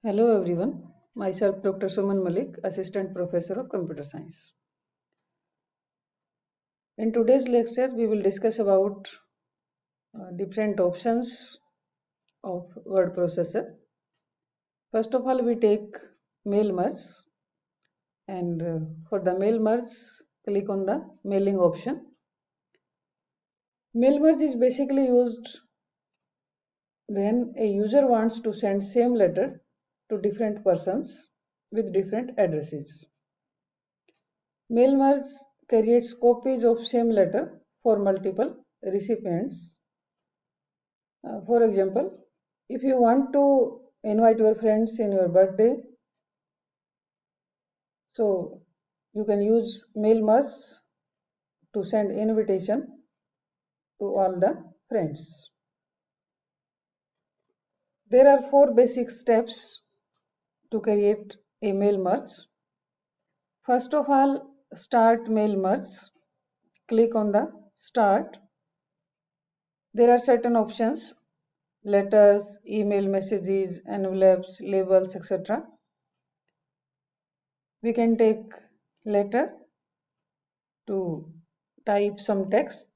Hello everyone, myself Dr. Suman Malik, Assistant Professor of Computer Science. In today's lecture, we will discuss about different options of word processor. First of all, we take mail merge, and for the mail merge, click on the mailing option. Mail merge is basically used when a user wants to send same letter to different persons with different addresses. Mail merge creates copies of same letter for multiple recipients. For example, if you want to invite your friends in your birthday, so you can use mail merge to send invitation to all the friends. There are 4 basic steps to create a mail merge. First of all, start mail merge. Click on the start. There are certain options: letters, email messages, envelopes, labels, etc. We can take letter to type some text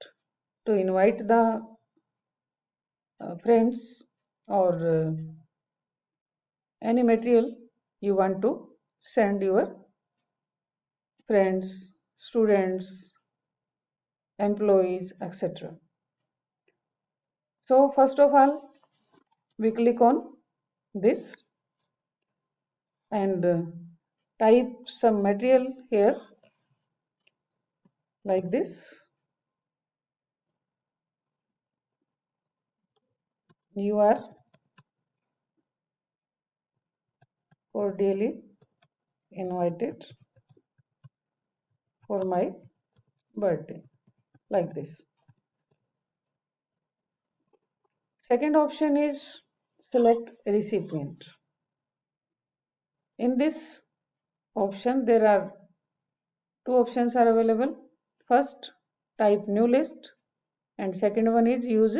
to invite the friends, or any material you want to send your friends, students, employees, etc. So first of all, we click on this and type some material here like this. You are cordially invited for my birthday, like this. Second option is select recipient. In this option, there are 2 options are available. First, type new list, and second one is use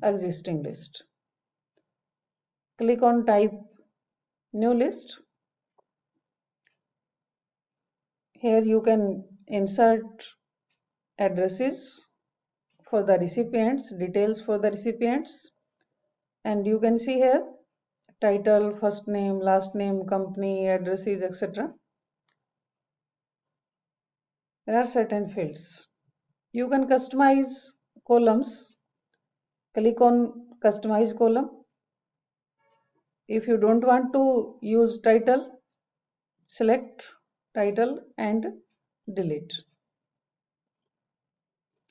existing list. Click on type new list. Here you can insert addresses for the recipients, details for the recipients, and you can see here title, first name, last name, company, addresses, etc. There are certain fields. You can customize columns. Click on customize column. If you don't want to use title, select title and delete.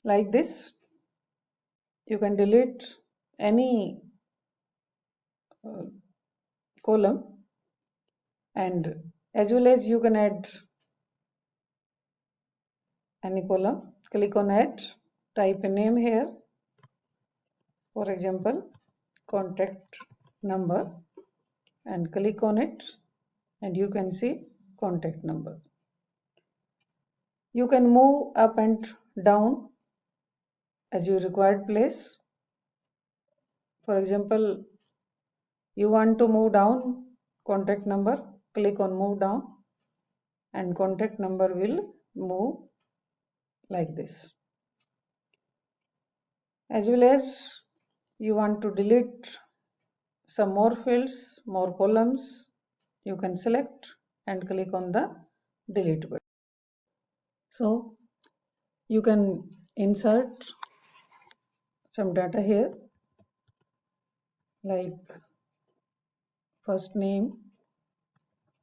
Like this, you can delete any column, and as well as you can add any column. Click on add, type a name here, for example contact number, and click on it, and you can see contact number. You can move up and down as your required place. For example, you want to move down contact number, click on move down, and contact number will move like this. As well as you want to delete some more fields, more columns, you can select and click on the delete button. So you can insert some data here like first name,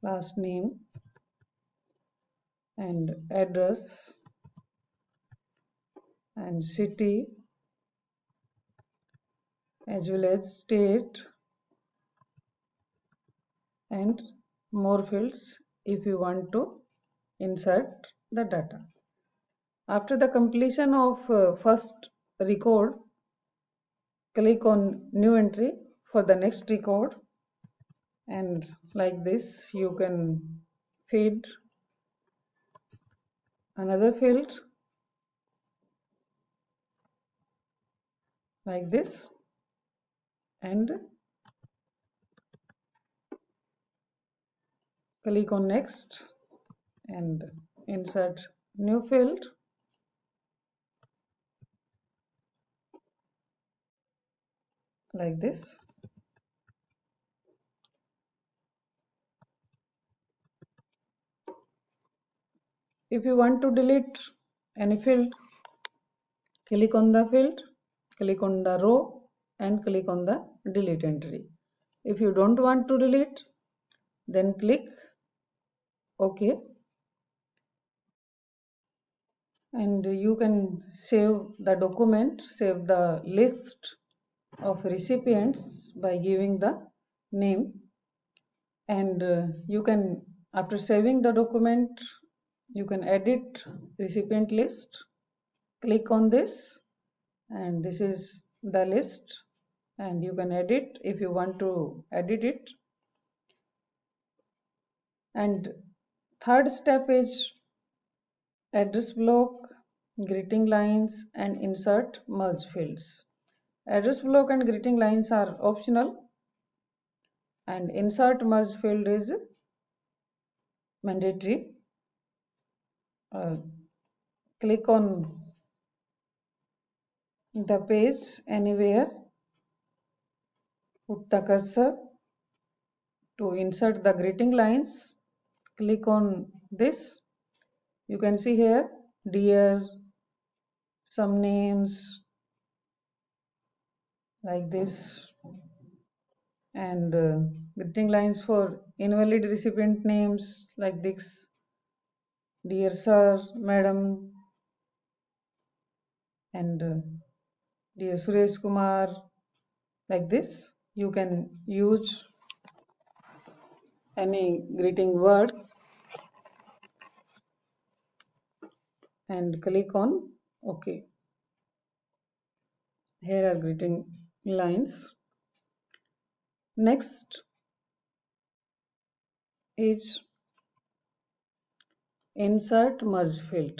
last name, and address, and city, as well as state, and more fields if you want to insert the data. After the completion of first record, click on new entry for the next record, and like this you can feed another field like this, and click on next and insert new field. Like this. If you want to delete any field, click on the field, click on the row and click on the delete entry. If you don't want to delete, then click OK. And you can save the document, save the list of recipients by giving the name. And you can, after saving the document, you can edit recipient list. Click on this and this is the list, and you can edit if you want to edit it. And third step is address block, greeting lines and insert merge fields. Address block and greeting lines are optional and insert merge field is mandatory. Click on the page anywhere, put the cursor to insert the greeting lines. Click on this. You can see here dear, some names like this, and greeting lines for invalid recipient names like this, dear sir, madam, and dear Suresh Kumar, like this. You can use any greeting word and click on OK. Here are greeting lines. Next is insert merge field.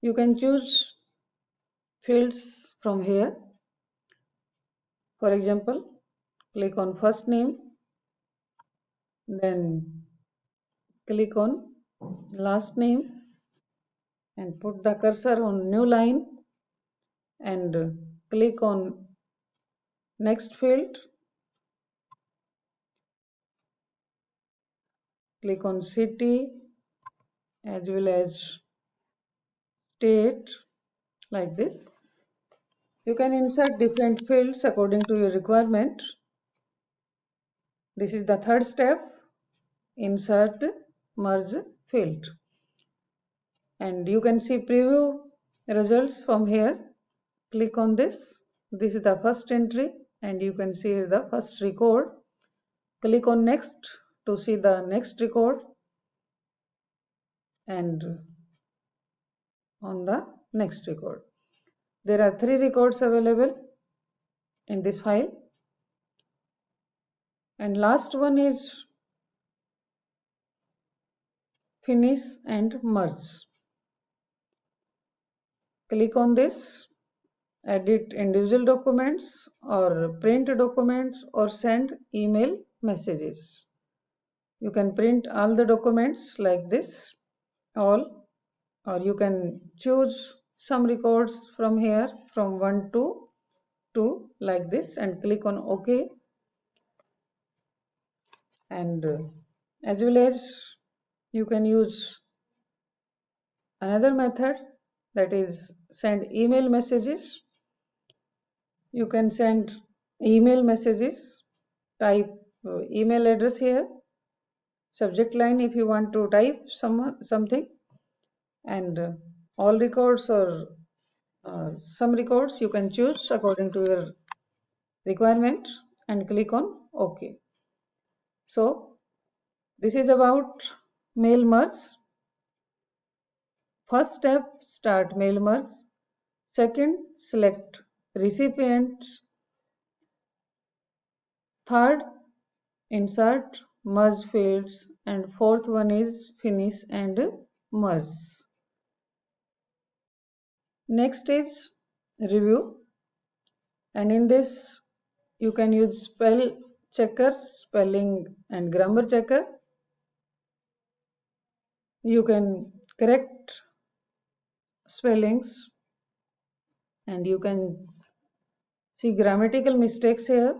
You can choose fields from here. For example, click on first name, then click on last name and put the cursor on new line and click on next field. Click on city as well as state, like this. You can insert different fields according to your requirement. This is the third step, insert merge field. And you can see preview results from here. Click on this. This is the first entry and you can see the first record. Click on next to see the next record and on the next record. There are 3 records available in this file, and last one is finish and merge. Click on this, edit individual documents or print documents or send email messages. You can print all the documents like this, all, or you can choose some records from here from 1 to 2 like this and click on OK. And as well as you can use another method, that is send email messages. You can send email messages, type email address here, subject line if you want to type something, and all records or some records you can choose according to your requirement and click on OK. So this is about mail merge. First step, start mail merge. Second, select recipient. Third, insert merge fields, and fourth one is finish and merge. Next is review, and in this you can use spell checker, spelling and grammar checker. You can correct spellings and you can see grammatical mistakes here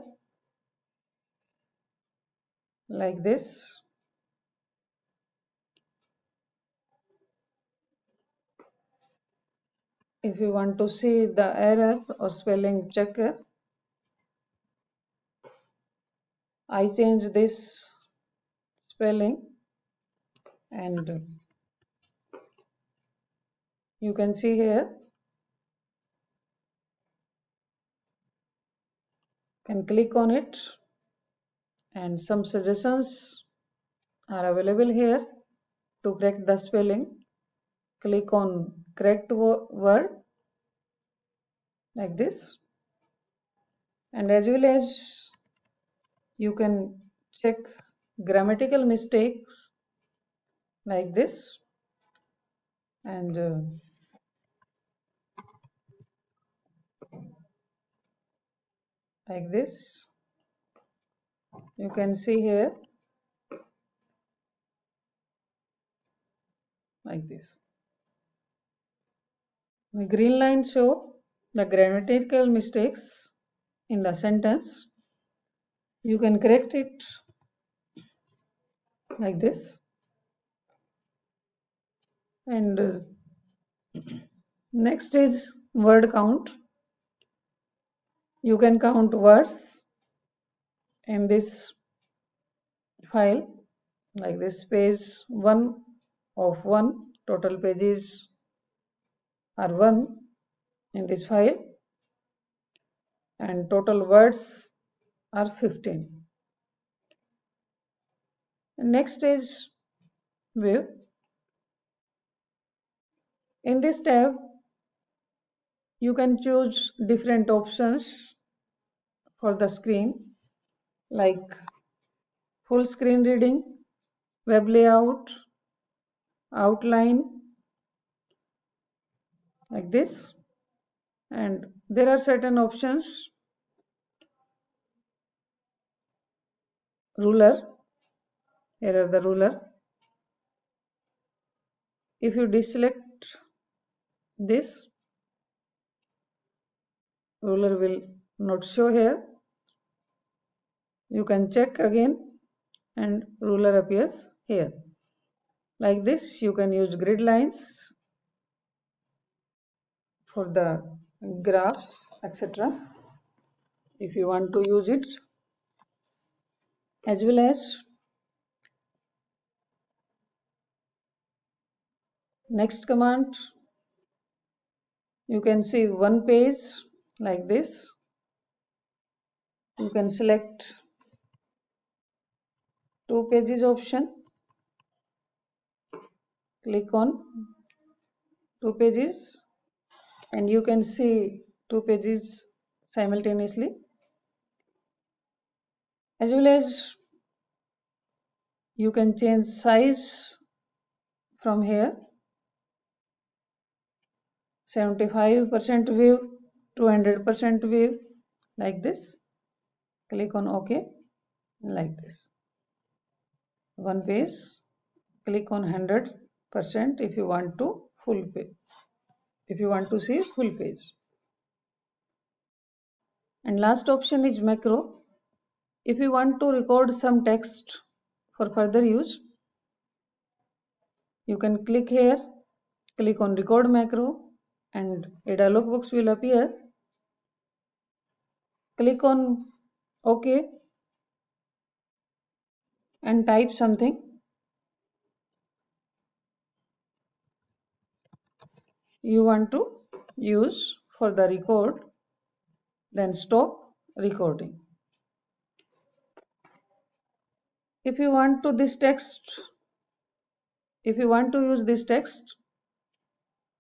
like this. If you want to see the error or spelling checker, I change this spelling and you can see here, can click on it and some suggestions are available here to correct the spelling. Click on correct word like this, and as well as you can check grammatical mistakes like this, and like this you can see here like this. The green line show the grammatical mistakes in the sentence. You can correct it like this, and next is word count. You can count words in this file like this. Page 1 of 1, total pages are 1 in this file, and total words are 15. Next is view. In this tab you can choose different options for the screen like full screen reading, web layout, outline like this, and there are certain options. Ruler, here are the ruler. If you deselect this, ruler will not show here. You can check again and ruler appears here. Like this you can use grid lines for the graphs, etc. if you want to use it, as well as next command you can see one page like this. You can select 2 pages option, click on 2 pages and you can see 2 pages simultaneously, as well as you can change size from here, 75% view to 100% view like this. Click on OK like this. One page, click on 100% if you want to full page, if you want to see full page. And last option is macro. If you want to record some text for further use, you can click here, click on record macro and a dialog box will appear. Click on OK and type something you want to use for the record, then stop recording. If you want to use this text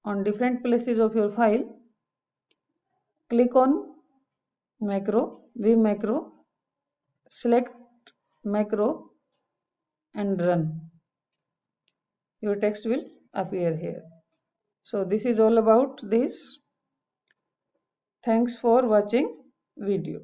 on different places of your file, click on macro, view macro, select macro and run. Your text will appear here. So this is all about this. Thanks for watching video.